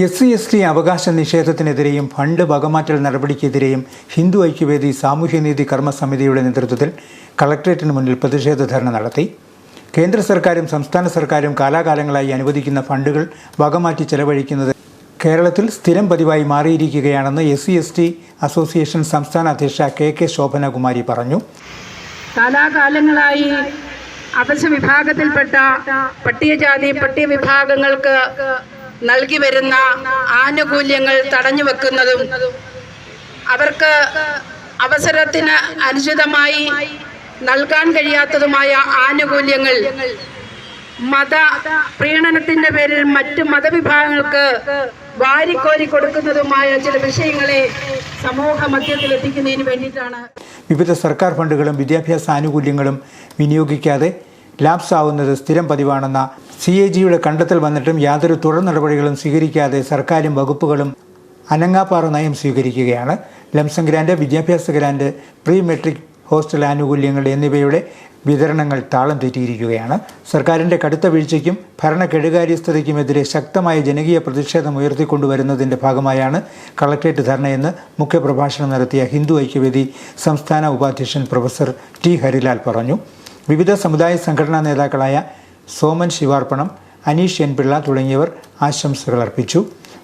SC/ST അവകാശ നിഷേധത്തിനെതിരെയും fund വകമാറ്റൽ നടപടിക്കെതിരെയും Hindu Aikyavedi സാമൂഹ്യനീതി കർമ്മസമിതിയുടെ നേതൃത്വത്തിൽ കളക്ടറേറ്റിന് മുന്നിൽ പ്രതിഷേധ ധർണ നടത്തി. കേന്ദ്ര സർക്കാരും സംസ്ഥാന സർക്കാരും കാലാകാലങ്ങളായി അനുവദിക്കുന്ന ഫണ്ടുകൾ വകമാറ്റി ചെലവഴിക്കുന്നത് കേരളത്തിൽ സ്ഥിരം പതിവായി മാറിയിരിക്കുകയാണെന്ന് SC/ST അസോസിയേഷൻ സംസ്ഥാന അധ്യക്ഷ KK ശോഭനകുമാരി പറഞ്ഞു. കാലാകാലങ്ങളായി അവശ വിഭാഗത്തിൽപ്പെട്ട പട്ടികജാതി പട്ടികവിഭാഗങ്ങൾക്ക് നൽകി വരുന്ന ആനുകൂല്യങ്ങൾ തടഞ്ഞു വെക്കുന്നതും അവർക്ക് അവസരത്തിന് അനുചിതമായി നൽകാൻ കഴിയാത്തതുമായ ആനുകൂല്യങ്ങൾ മത പ്രീണനത്തിന്റെ പേരിൽ മറ്റ് മതവിഭാഗങ്ങൾക്ക് വാരിക്കോരി കൊടുക്കുന്നതുമായ ചില വിഷയങ്ങളെ സമൂഹ മധ്യത്തിൽ എത്തിക്കുന്നതിന് വേണ്ടിയിട്ടാണ്. വിവിധ സർക്കാർ ഫണ്ടുകളും വിദ്യാഭ്യാസ ആനുകൂല്യങ്ങളും വിനിയോഗിക്കാതെ ലാപ്സ് ആവുന്നത് സ്ഥിരം പതിവാണെന്ന CAGയുടെ കണ്ടെത്തൽ വന്നിട്ടും യാതൊരു തുടർ നടപടികളും സ്വീകരിക്കാതെ സർക്കാരും വകുപ്പുകളും അനങ്ങാപ്പാറ നയം സ്വീകരിക്കുകയാണ്. ലംസം ഗ്രാന്റ്, വിദ്യാഭ്യാസ ഗ്രാന്റ്, പ്രീ മെട്രിക് ഹോസ്റ്റൽ ആനുകൂല്യങ്ങൾ എന്നിവയുടെ വിതരണങ്ങൾ താളം തെറ്റിയിരിക്കുകയാണ്. സർക്കാരിൻ്റെ കടുത്ത വീഴ്ചയ്ക്കും ഭരണ കെടുകാര്യസ്ഥതയ്ക്കുമെതിരെ ശക്തമായ ജനകീയ പ്രതിഷേധം ഉയർത്തിക്കൊണ്ടുവരുന്നതിൻ്റെ ഭാഗമായാണ് കളക്ടറേറ്റ് ധർണയെന്ന് മുഖ്യപ്രഭാഷണം നടത്തിയ ഹിന്ദു ഐക്യവേദി സംസ്ഥാന ഉപാധ്യക്ഷൻ പ്രൊഫസർ T. ഹരിലാൽ പറഞ്ഞു. വിവിധ സമുദായ സംഘടനാ നേതാക്കളായ സോമൻ ശിവാർപ്പണം, അനീഷ് N. പിള്ള തുടങ്ങിയവർ ആശംസകൾ അർപ്പിച്ചു.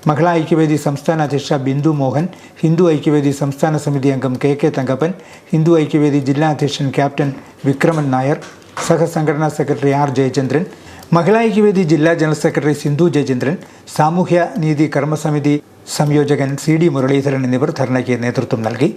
മഹിളാ ഐക്യവേദി സംസ്ഥാന അധ്യക്ഷ ബിന്ദു മോഹൻ, ഹിന്ദു ഐക്യവേദി സംസ്ഥാന സമിതി അംഗം KK തങ്കപ്പൻ, ഹിന്ദു ഐക്യവേദി ജില്ലാ അധ്യക്ഷൻ ക്യാപ്റ്റൻ വിക്രമൻ നായർ, സഹസംഘടനാ സെക്രട്ടറി R. ജയചന്ദ്രൻ, മഹിളാ ഐക്യവേദി ജില്ലാ ജനറൽ സെക്രട്ടറി സിന്ധു ജയചന്ദ്രൻ, സാമൂഹ്യ നീതി കർമ്മസമിതി സംയോജകൻ CD. മുരളീധരൻ എന്നിവർ ധർണയ്ക്ക് നേതൃത്വം നൽകി.